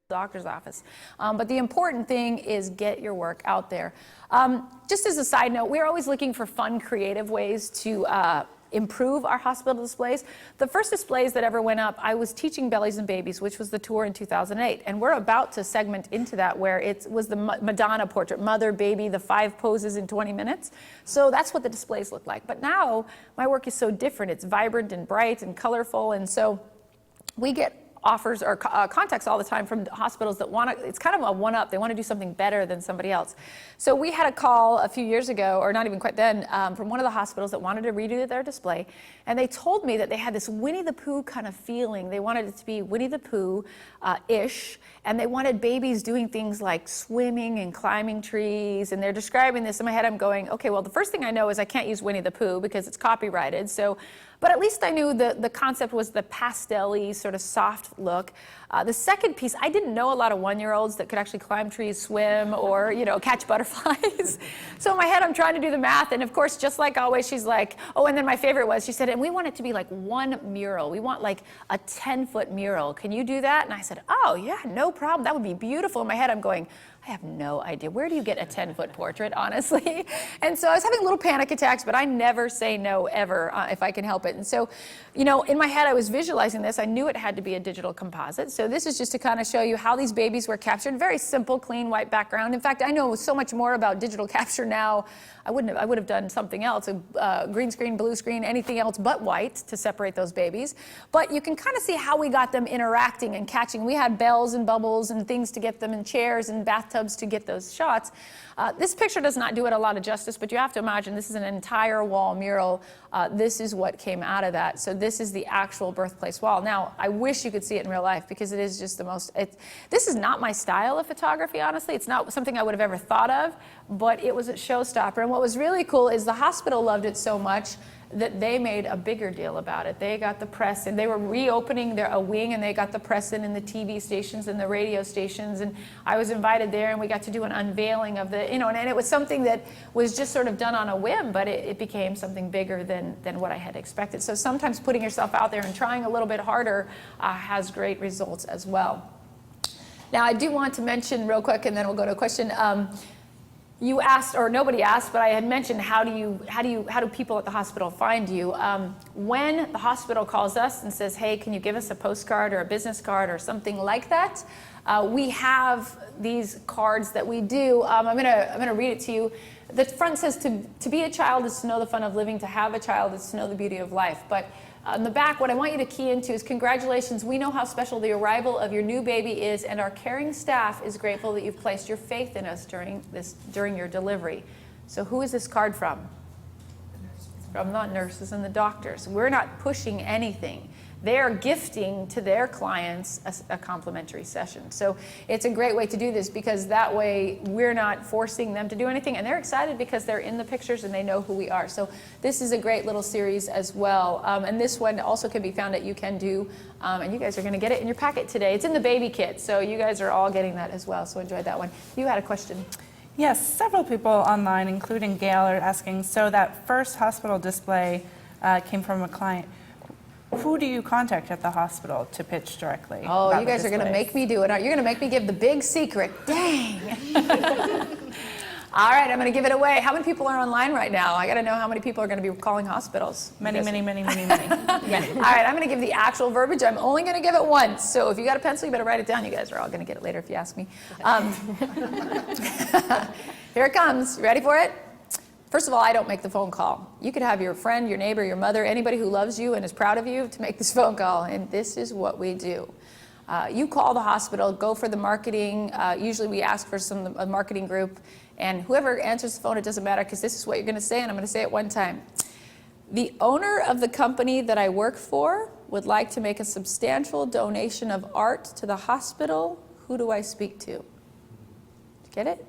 doctor's office. But the important thing is get your work out there. Just as a side note, we're always looking for fun, creative ways to improve our hospital displays. The first displays that ever went up, I was teaching Bellies and Babies, which was the tour in 2008. And we're about to segment into that where it was the Madonna portrait, mother, baby, the 5 poses in 20 minutes. So that's what the displays look like. But now my work is so different. It's vibrant and bright and colorful. And so we get offers or contacts all the time from hospitals that want to, it's kind of a one-up, they want to do something better than somebody else. So we had a call a few years ago, or not even quite then, from one of the hospitals that wanted to redo their display, and they told me that they had this Winnie the Pooh kind of feeling. They wanted it to be Winnie the Pooh-ish, and they wanted babies doing things like swimming and climbing trees, and they're describing this. In my head, I'm going, okay, well, the first thing I know is I can't use Winnie the Pooh because it's copyrighted, so, but at least I knew the concept was the pastel-y, sort of soft look. The second piece, I didn't know a lot of 1-year-olds that could actually climb trees, swim, or, you know, catch butterflies. So in my head, I'm trying to do the math, and of course, just like always, she's like, oh, and then my favorite was, she said, and we want it to be like one mural. We want like a 10-foot mural. Can you do that? And I said, oh, yeah, no problem. That would be beautiful. In my head, I'm going, I have no idea. Where do you get a 10-foot portrait, honestly? And so I was having little panic attacks, but I never say no, ever, if I can help it. And so, you know, in my head, I was visualizing this. I knew it had to be a digital composite. So this is just to kind of show you how these babies were captured. Very simple, clean, white background. In fact, I know so much more about digital capture now. I would have done something else, a green screen, blue screen, anything else but white to separate those babies. But you can kind of see how we got them interacting and catching. We had bells and bubbles and things to get them in chairs and bathtubs to get those shots. This picture does not do it a lot of justice, but you have to imagine this is an entire wall mural. This is what came out of that. So this is the actual birthplace wall. Now, I wish you could see it in real life because it is just the most, this is not my style of photography, honestly. It's not something I would have ever thought of, but it was a showstopper. And what was really cool is the hospital loved it so much that they made a bigger deal about it. They got the press, and they were reopening a wing, and they got the press in the TV stations and the radio stations, and I was invited there, and we got to do an unveiling of the, you know, and it was something that was just sort of done on a whim, but it became something bigger than what I had expected. So sometimes putting yourself out there and trying a little bit harder has great results as well. Now, I do want to mention real quick, and then we'll go to a question. You asked, or nobody asked, but I had mentioned how do people at the hospital find you? When the hospital calls us and says, hey, can you give us a postcard or a business card or something like that? We have these cards that we do. I'm gonna read it to you. The front says, to be a child is to know the fun of living, to have a child is to know the beauty of life. But on the back, what I want you to key into is congratulations. We know how special the arrival of your new baby is, and our caring staff is grateful that you've placed your faith in us during your delivery. So who is this card from? From the nurses and the doctors. We're not pushing anything. They are gifting to their clients a complimentary session. So it's a great way to do this because that way we're not forcing them to do anything, and they're excited because they're in the pictures and they know who we are. So this is a great little series as well. And this one also can be found at You Can Do, and you guys are going to get it in your packet today. It's in the baby kit, so you guys are all getting that as well. So enjoy that one. You had a question. Yes, several people online, including Gail, are asking, so that first hospital display came from a client. Who do you contact at the hospital to pitch directly? Oh, you guys are going to make me do it. You're going to make me give the big secret. Dang. All right, I'm going to give it away. How many people are online right now? I got to know how many people are going to be calling hospitals. Many. All right, I'm going to give the actual verbiage. I'm only going to give it once. So if you got a pencil, you better write it down. You guys are all going to get it later if you ask me. Here it comes. You ready for it? First of all, I don't make the phone call. You could have your friend, your neighbor, your mother, anybody who loves you and is proud of you to make this phone call, and this is what we do. You call the hospital, go for the marketing. Usually we ask for a marketing group, and whoever answers the phone, it doesn't matter, because this is what you're going to say, and I'm going to say it one time. The owner of the company that I work for would like to make a substantial donation of art to the hospital. Who do I speak to? Get it?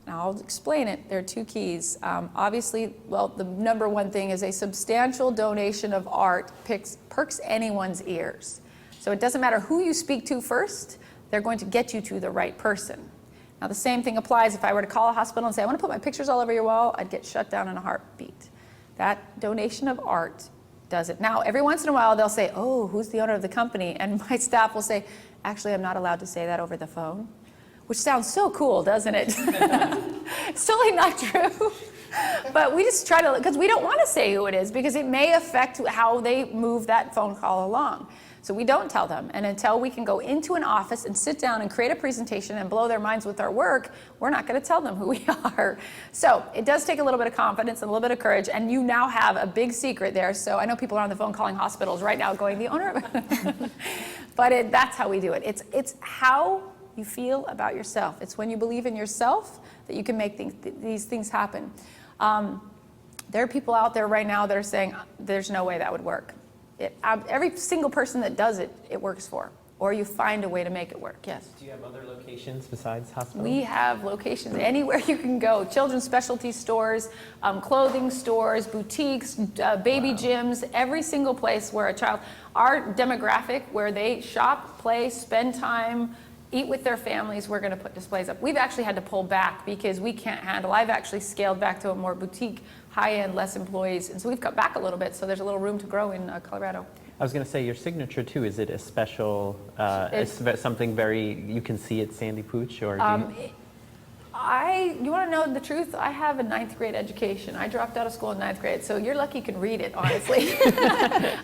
Now, I'll explain it. There are 2 keys. Obviously, well, the number one thing is a substantial donation of art perks anyone's ears. So it doesn't matter who you speak to first, they're going to get you to the right person. Now, the same thing applies if I were to call a hospital and say, I want to put my pictures all over your wall, I'd get shut down in a heartbeat. That donation of art does it. Now, every once in a while, they'll say, oh, who's the owner of the company? And my staff will say, Actually, I'm not allowed to say that over the phone, which sounds so cool, doesn't it? It's totally not true. But we just try to, because we don't want to say who it is, because it may affect how they move that phone call along. So we don't tell them. And until we can go into an office and sit down and create a presentation and blow their minds with our work, we're not going to tell them who we are. So it does take a little bit of confidence and a little bit of courage. And you now have a big secret there. So I know people are on the phone calling hospitals right now going, the owner. But that's how we do it. It's how you feel about yourself. It's when you believe in yourself that you can make these things happen. There are people out there right now that are saying, there's no way that would work. Every single person that does it, it works for. Or you find a way to make it work, yes. Do you have other locations besides hospitals? We have locations anywhere you can go. Children's specialty stores, clothing stores, boutiques, baby gyms, every single place where a child, our demographic, where they shop, play, spend time, eat with their families, we're going to put displays up. We've actually had to pull back because we can't handle. I've actually scaled back to a more boutique, high-end, less employees, and so we've cut back a little bit, so there's a little room to grow in Colorado. I was going to say, your signature too, is it a special, something very, you can see at Sandy Pooch, or do you? You want to know the truth? I have a 9th grade education. I dropped out of school in 9th grade, so you're lucky you can read it, honestly.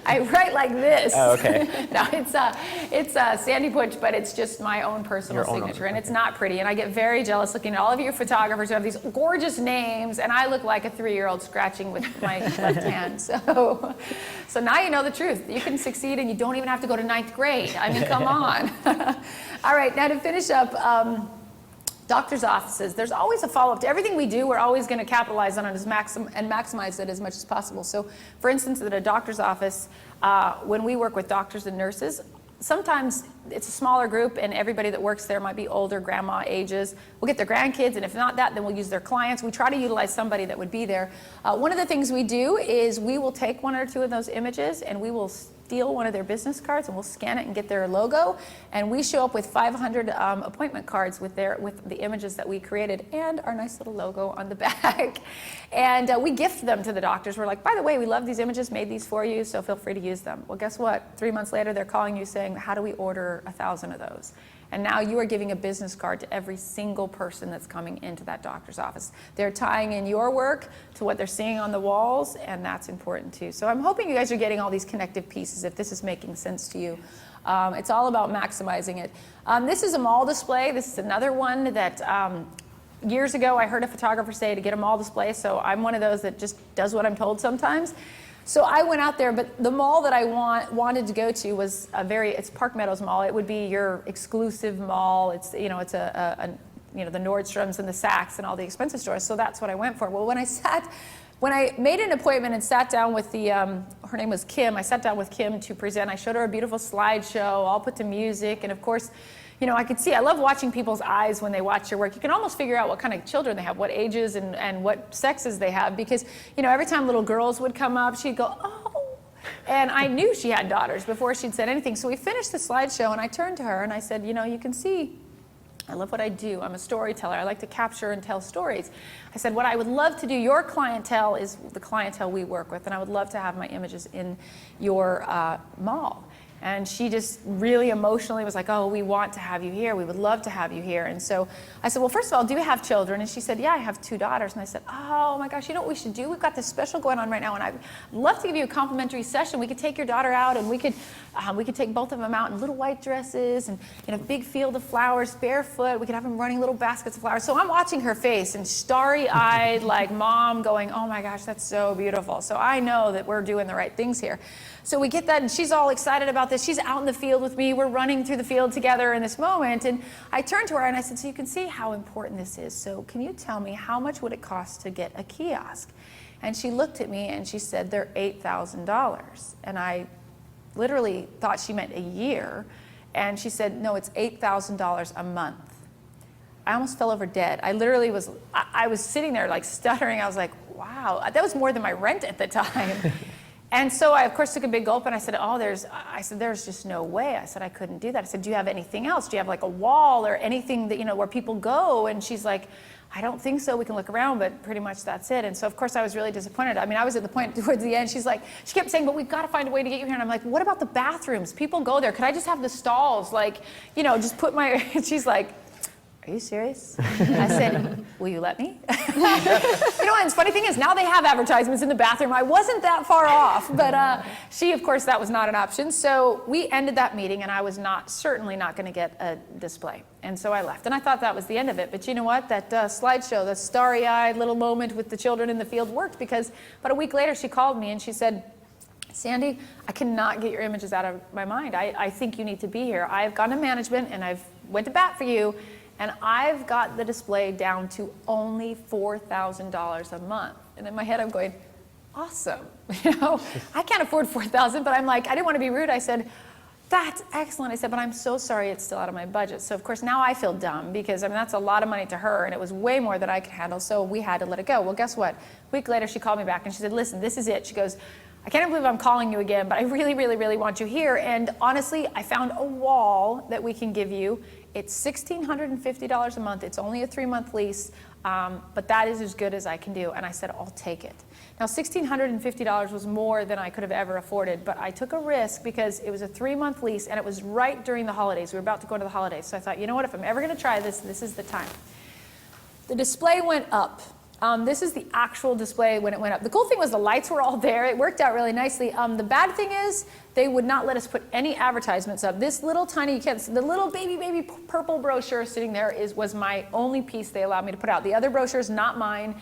I write like this. Oh, okay. No, it's Sandy Pooch, but it's just my own personal signature, and it's not pretty. And I get very jealous looking at all of you photographers who have these gorgeous names, and I look like a 3-year-old scratching with my left hand. So now you know the truth. You can succeed, and you don't even have to go to 9th grade. I mean, come on. All right, now to finish up, doctor's offices, there's always a follow-up to everything we do. We're always going to capitalize on it and maximize it as much as possible. So for instance, at a doctor's office, when we work with doctors and nurses, sometimes it's a smaller group and everybody that works there might be older, grandma ages. We'll get their grandkids, and if not that, then we'll use their clients. We try to utilize somebody that would be there. One of the things we do is we will take 1 or 2 of those images and we will steal one of their business cards and we'll scan it and get their logo, and we show up with 500 appointment cards with the images that we created and our nice little logo on the back. And we gift them to the doctors. We're like, by the way, we love these images, made these for you, so feel free to use them. Well, guess what? 3 months later, they're calling you saying, how do we order 1,000 of those? And now you are giving a business card to every single person that's coming into that doctor's office. They're tying in your work to what they're seeing on the walls, and that's important too. So I'm hoping you guys are getting all these connective pieces if this is making sense to you. It's all about maximizing it. This is a mall display. This is another one that years ago I heard a photographer say to get a mall display, so I'm one of those that just does what I'm told sometimes. So I went out there, but the mall that I wanted to go to was it's Park Meadows Mall. It would be your exclusive mall. It's, you know, it's the Nordstroms and the Saks and all the expensive stores. So that's what I went for. Well, when I made an appointment and sat down with her name was Kim. I sat down with Kim to present. I showed her a beautiful slideshow, all put to music, and of course, you know, I could see, I love watching people's eyes when they watch your work. You can almost figure out what kind of children they have, what ages and what sexes they have, because, you know, every time little girls would come up, she'd go, oh. And I knew she had daughters before she'd said anything. So we finished the slideshow and I turned to her and I said, you know, you can see, I love what I do. I'm a storyteller. I like to capture and tell stories. I said, what I would love to do, your clientele is the clientele we work with, and I would love to have my images in your mall. And she just really emotionally was like, oh, we want to have you here. We would love to have you here. And so I said, well, first of all, do you have children? And she said, yeah, I have 2 daughters. And I said, oh my gosh, you know what we should do? We've got this special going on right now, and I'd love to give you a complimentary session. We could take your daughter out, and we could take both of them out in little white dresses and in a big field of flowers, barefoot. We could have them running little baskets of flowers. So I'm watching her face and starry-eyed, like mom going, oh my gosh, that's so beautiful. So I know that we're doing the right things here. So we get that, and she's all excited about this. She's out in the field with me. We're running through the field together in this moment. And I turned to her and I said, so you can see how important this is. So can you tell me how much would it cost to get a kiosk? And she looked at me and she said, they're $8,000. And I literally thought she meant a year. And she said, no, it's $8,000 a month. I almost fell over dead. I literally I was sitting there like stuttering. I was like, wow, that was more than my rent at the time. And so I, of course, took a big gulp and I said, there's just no way. I said, I couldn't do that. I said, do you have anything else? Do you have like a wall or anything that, where people go? And she's like, I don't think so. We can look around, but pretty much that's it. And so, of course, I was really disappointed. I mean, I was at the point towards the end. She kept saying, but we've got to find a way to get you here. And I'm like, what about the bathrooms? People go there. Could I just have the stalls? Like, just put my, she's like, are you serious? I said, will you let me? And the funny thing is, now they have advertisements in the bathroom. I wasn't that far off, but she, of course, that was not an option. So we ended that meeting, and I was certainly not going to get a display. And so I left, and I thought that was the end of it. But you know what? That slideshow, the starry-eyed little moment with the children in the field worked, because about a week later, she called me, and she said, Sandy, I cannot get your images out of my mind. I think you need to be here. I've gone to management, and I've went to bat for you. And I've got the display down to only $4,000 a month. And in my head, I'm going, awesome. I can't afford $4,000, but I'm like, I didn't want to be rude. I said, that's excellent. I said, but I'm so sorry it's still out of my budget. So of course, now I feel dumb because that's a lot of money to her, and it was way more than I could handle. So we had to let it go. Well, guess what? A week later, she called me back and she said, listen, this is it. She goes, I can't believe I'm calling you again, but I really, really, really want you here. And honestly, I found a wall that we can give you. It's $1,650 a month. It's only a 3-month lease, but that is as good as I can do. And I said, I'll take it. Now, $1,650 was more than I could have ever afforded, but I took a risk because it was a 3-month lease, and it was right during the holidays. We were about to go into the holidays. So I thought, you know what, if I'm ever going to try this, this is the time. The display went up. This is the actual display when it went up. The cool thing was the lights were all there. It worked out really nicely. The bad thing is they would not let us put any advertisements up. This little tiny, the little baby purple brochure sitting there was my only piece they allowed me to put out. The other brochures, not mine.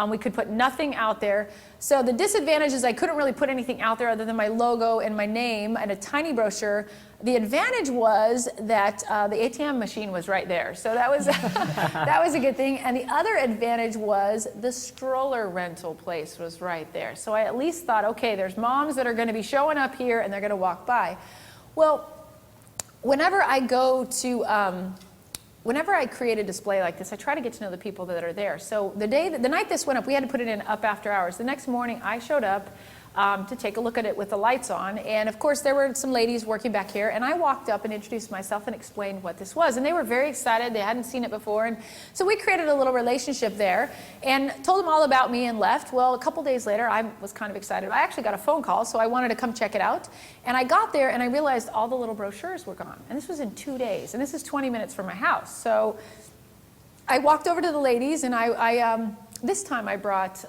We could put nothing out there. So the disadvantage is I couldn't really put anything out there other than my logo and my name and a tiny brochure. The advantage was that the ATM machine was right there. So that was, that was a good thing. And the other advantage was the stroller rental place was right there. So I at least thought, okay, there's moms that are going to be showing up here and they're going to walk by. Well, whenever I create a display like this, I try to get to know the people that are there. So the night this went up, we had to put it in up after hours. The next morning, I showed up to take a look at it with the lights on. And of course, there were some ladies working back here. And I walked up and introduced myself and explained what this was. And they were very excited. They hadn't seen it before. And so we created a little relationship there and told them all about me and left. Well, a couple days later, I was kind of excited. I actually got a phone call, so I wanted to come check it out. And I got there and I realized all the little brochures were gone. And this was in 2 days. And this is 20 minutes from my house. So I walked over to the ladies and this time I brought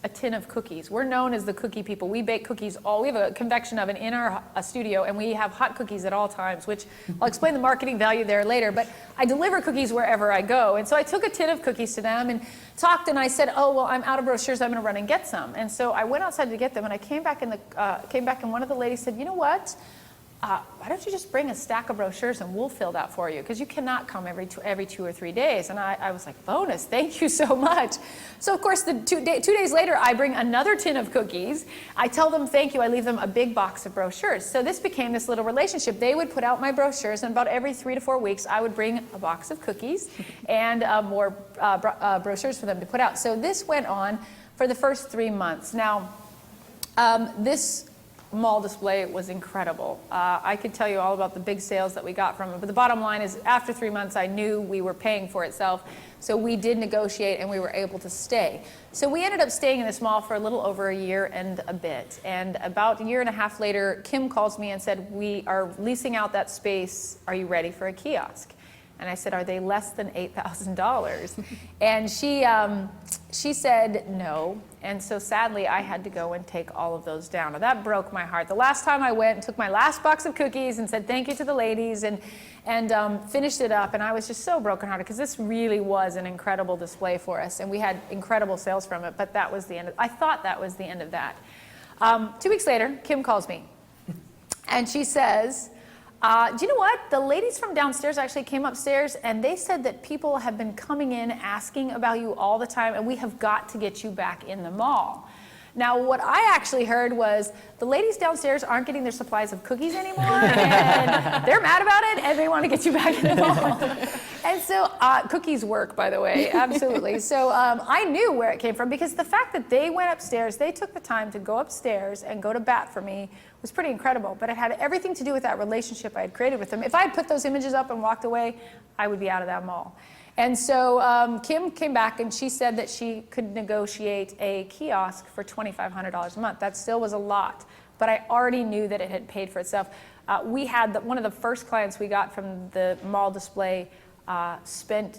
a tin of cookies. We're known as the cookie people. We bake cookies we have a convection oven in our studio, and we have hot cookies at all times, which I'll explain the marketing value there later, but I deliver cookies wherever I go. And so I took a tin of cookies to them and talked, and I said, oh, well, I'm out of brochures. I'm going to run and get some. And so I went outside to get them, and I came back, and one of the ladies said, you know what? Why don't you just bring a stack of brochures and we'll fill that for you, because you cannot come every 2 or 3 days. And I was like, bonus, thank you so much. So of course, 2 days later, I bring another tin of cookies. I tell them thank you. I leave them a big box of brochures. So this became this little relationship. They would put out my brochures, and about every 3 to 4 weeks, I would bring a box of cookies and more brochures for them to put out. So this went on for the first 3 months. Now, this mall display was incredible. I could tell you all about the big sales that we got from it, but the bottom line is after 3 months, I knew we were paying for itself, so we did negotiate and we were able to stay. So we ended up staying in this mall for a little over a year and a bit, and about 1.5 years later, Kim calls me and said, we are leasing out that space. Are you ready for a kiosk? And I said, are they less than $8,000? And she said no. And so sadly, I had to go and take all of those down. Now that broke my heart. The last time I went and took my last box of cookies and said thank you to the ladies and finished it up. And I was just so brokenhearted because this really was an incredible display for us. And we had incredible sales from it. But that was the end. I thought that was the end of that. 2 weeks later, Kim calls me. And she says, do you know what? The ladies from downstairs actually came upstairs and they said that people have been coming in asking about you all the time, and we have got to get you back in the mall. Now, what I actually heard was the ladies downstairs aren't getting their supplies of cookies anymore, and they're mad about it, and they want to get you back in the mall. And so cookies work, by the way, absolutely. So I knew where it came from because the fact that they went upstairs, they took the time to go upstairs and go to bat for me was pretty incredible. But it had everything to do with that relationship I had created with them. If I had put those images up and walked away, I would be out of that mall. And so Kim came back and she said that she could negotiate a kiosk for $2,500 a month. That still was a lot, but I already knew that it had paid for itself. We had one of the first clients we got from the mall display spent